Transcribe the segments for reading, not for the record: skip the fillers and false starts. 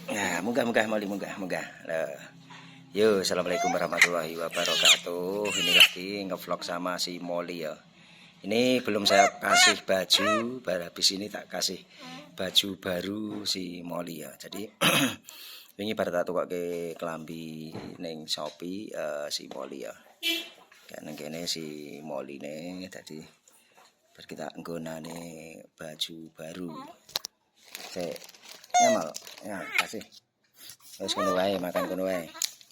Ya, munggah Molly, munggah. Yo, assalamualaikum warahmatullahi wabarakatuh. Ini lagi ngevlog sama si Molly ya. Ini belum saya kasih baju, baru habis ini tak kasih baju baru si Molly ya. Jadi ini baru tak tukoke kelambi ning Shopee si Molly ya. Kan kene si Molly ne tadi bar kita nggonane baju baru. Sik, ya mal. Ya, kasih. Wis ngono wae, makan ngono wae.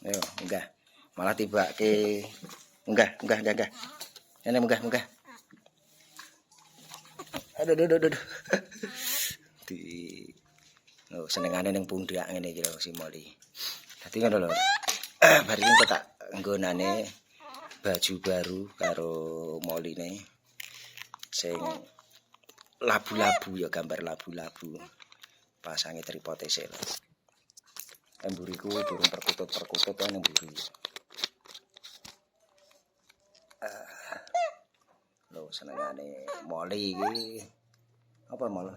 Ayo, munggah. Malah tibake. Munggah. Ini munggah. Aduh. Di oh, senengane ning pundak ngene iki lho si Molly. Dadi ngono lho. Bar iki kok tak nggonane baju baru karo Molly-ne sing labu-labu ya, gambar labu-labu. Pasange tripote sik lho. Emburiku durung perkutut kan emburi. Lho senengane Molly iki. Apa malah?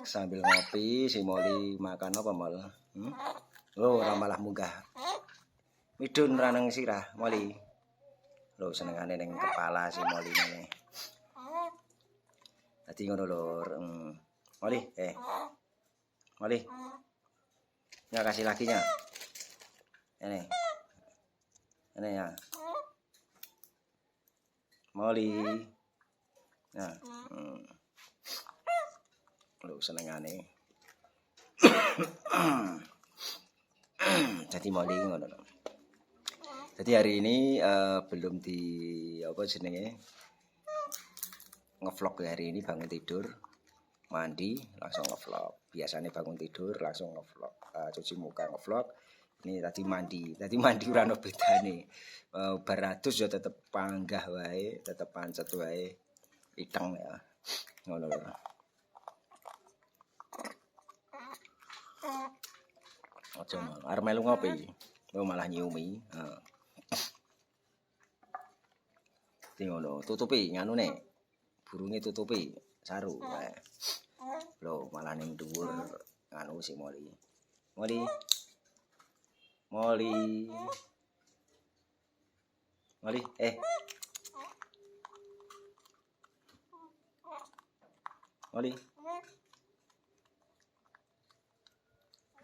Sambil ngopi si Molly makan apa malah? Lho ora malah munggah. Midun ra nang sirah Molly. Lho senengane ning kepala si Molly ngene. Dadi ngono lho. Molly, Molly. Nggak kasih lakinya. Ini ya. Molly. Nah. Lu senengane. Jadi Molly ngono. Jadi hari ini belum di apa jenenge? Ngevlog hari ini bangun tidur, mandi, langsung ngevlog. Biasanya bangun tidur langsung ngevlog, cuci muka ngevlog. Ini tadi mandi ora ono bedane. Baratus ya tetep panggah wae, tetep pancet wae. Iteng ya. Ngono lho. Aja malah arep melu ngopi. Malah nyiumi. Heeh. Ngono, tutupi nganune. Burunge tutupi saru wae. Lho, malah ning dhuwur anu si Molly. Molly. Molly, Molly.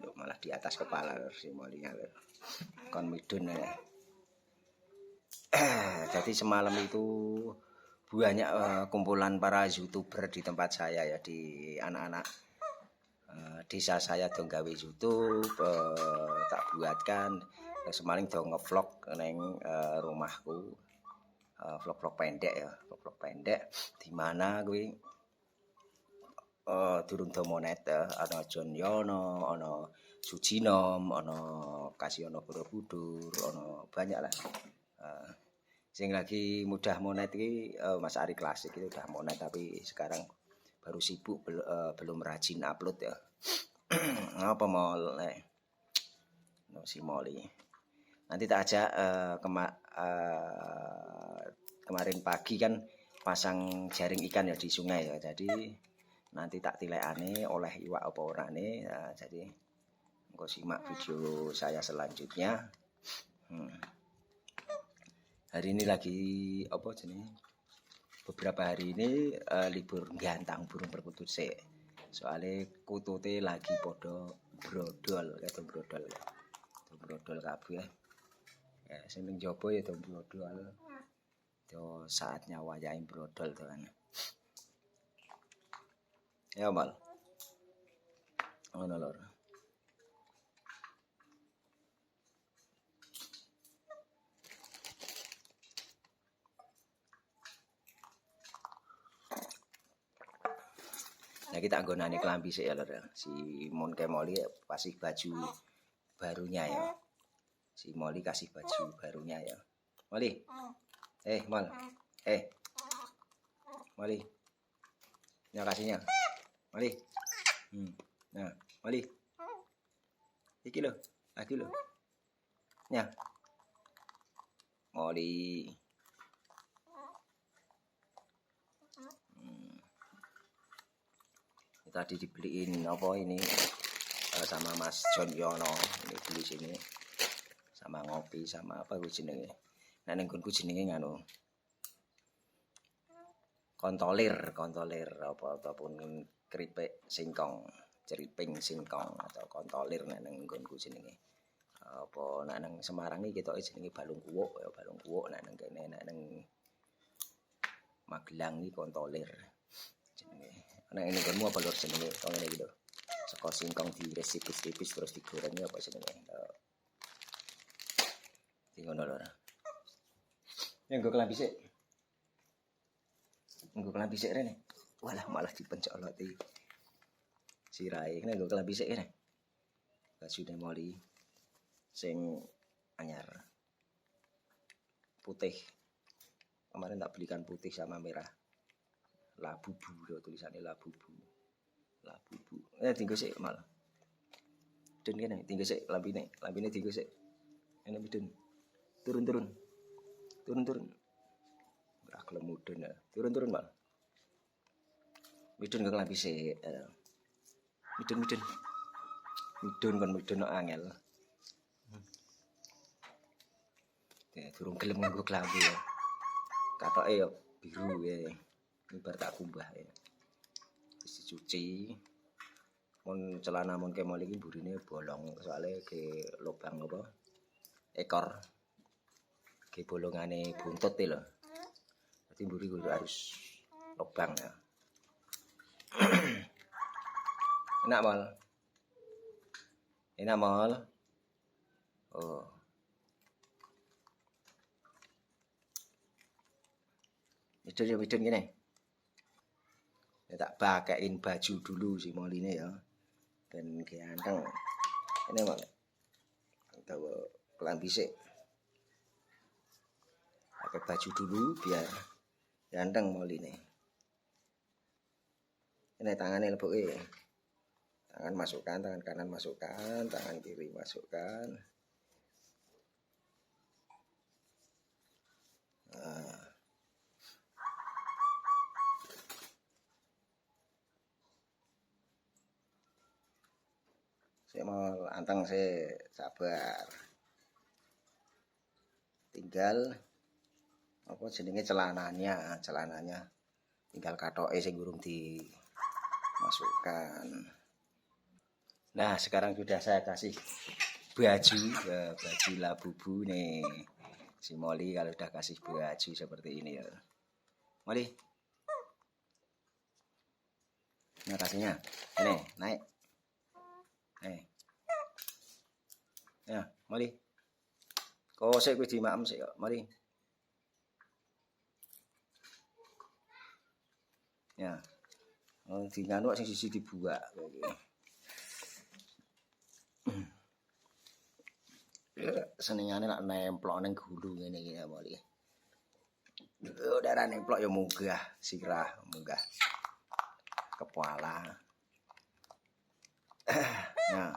Loh, malah di atas kepala si Molly-nya. Kon midun ya. Jadi semalam itu banyak kumpulan para YouTuber di tempat saya ya, di anak-anak desa saya dong gawe YouTube, tak buatkan semaling dong ngevlog neng rumahku, vlog pendek ya, vlog pendek di mana gue durung do monet ana John Yono, ana Sujinom, ana Kasiono Borobudur, ana banyak lah. Sing lagi mudah monet iki Mas Ari Klasik itu udah monet tapi sekarang baru sibuk belum rajin upload ya. Apa mau si Molly. Nanti tak ajak kemarin pagi kan pasang jaring ikan ya di sungai ya. Jadi nanti tak tilekane oleh iwak apa orane. Nah, jadi engko simak video saya selanjutnya. Hari ini lagi apa jenenge? Beberapa hari ini libur gantang burung perkutut sik. Soale kutute lagi podo brodol, brodol. Brodol kabeh. Ya sing ning jaba ya brodol. Yo saatnya wayahe brodol to kan. Ya mal. Ono lor. Nah kita nggonane kelambi sik ya lho. Si Monke Molly kasih baju barunya ya. Si Molly kasih baju barunya ya. Molly. Mal. Molly. Yang kasihnya. Molly. Nah, Molly. Iki lho, lagi lho. Ya. Molly. Tadi dibeliin apa ini sama Mas John Yono, ini beli sini sama ngopi sama apa gue jenenge. Nah ning nggonku jenenge nganu kontolir apa ataupun keripik singkong, ceriping singkong atau kontolir nek ning nggonku jenenge. Apa nek nang Semarang iki ketoke jenenge balung kuwuk ya balung kuwuk, nek nang kene nek nang Magelang iki kontolir jenenge. Nek ngene nggonmu apa lur jenenge kok ngene iki lho. Saka singkong diiris tipis-tipis terus digoreng apa jenenge. Iki ngono lho. Ya nggo kelambi sik. Nggo kelambi sik rene. Walah malah dipencoloti. Sirahe ngene nggo kelambi sik rene. Bajune Moli sing anyar putih. Kemarin tak belikan putih sama merah. Labubu lho tulisannya labubu. Labubu. Tinggal sik malah. Den kene tinggal sik lambine tinggal sik. Ini midun. Turun. Ora gelem mudun ya. Turun mal. Midun kok lambi sik. Midun. Midun angel. Ya durung gelem nganggo klambi ya. Katoke ya biru ya. Ini bar tak kumbah ya. Wis dicuci. Mun celana mun kemol iki burine bolong soalnya ke lubang apa? Ekor. Ke bolongane buntut lho. Dadi mburi kudu harus lubang ya. Enak mal. Oh. Midun gini. Ya, tak pakein baju dulu si Moline ya. Ben ganteng. Ini mal. Tahu kelambi sik. Pakai baju dulu biar ganteng Moline. Ini tangannya lebuke. Tangan masukkan, tangan kanan masukkan, tangan kiri masukkan. Nah. Saya mau anteng saya sabar. Tinggal apa jenenge celananya tinggal katoke sing gurung dimasukkan. Nah, sekarang sudah saya kasih baju labubu nih. Si Moli kalau udah kasih baju seperti ini ya. Moli. Nah, kasihnya. Ini, naik. Ya, Moli. Kok sik kuwi dimakem sik kok, Moli. Ya. Oh, di nganu sing sisi dibuak kayak gini. Senengane nak nemplok ning gulu ngene iki ya Moli. Darah nemplok ya munggah sirah, munggah kepala. Nah.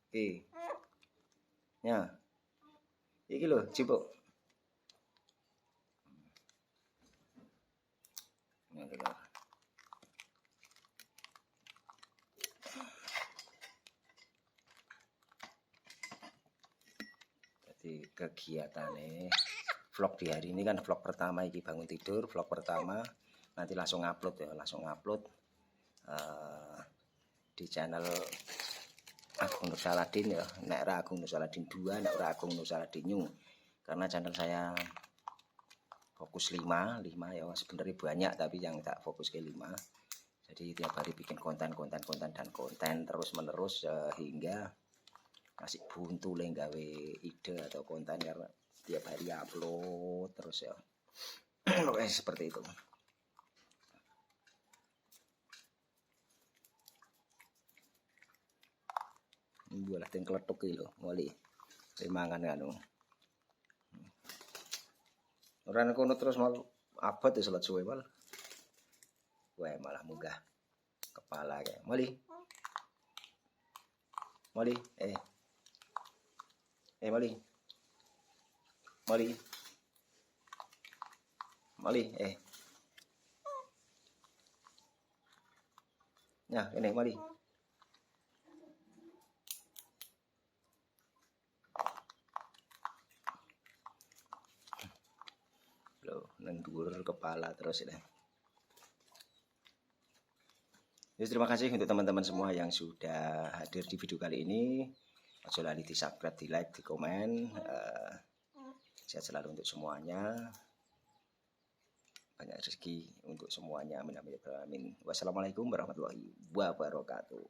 Iki. Ya. Iki lho, cipuk. Ngene lho. Kegiatannya vlog di hari ini kan vlog pertama iki bangun tidur, vlog pertama nanti langsung upload ya, di channel Agung Nur Saladin ya, nek ora Agung Nur Saladin 2, nek ora Agung Nur Saladin New. Karena channel saya fokus 5 ya, sebenarnya banyak tapi yang tak fokus ke 5. Jadi tiap hari bikin konten terus menerus hingga masih buntu le gawe ide atau konten karena tiap hari upload terus ya. Oke, seperti itu. Bualah ting kletuk iki lho, Moli. Mangan anu. Ora kono terus mal abot ya salat suwe mal. Wae malah munggah kepala kayak. Moli. Moli, Moli. Nah, ini mari. Loh, nendur kepala terus ini. Jadi terima kasih untuk teman-teman semua yang sudah hadir di video kali ini. Ojo lali di subscribe, di like, di komen. Sehat selalu untuk semuanya. Banyak rezeki untuk semuanya. Amin amin amin. Wassalamualaikum warahmatullahi wabarakatuh.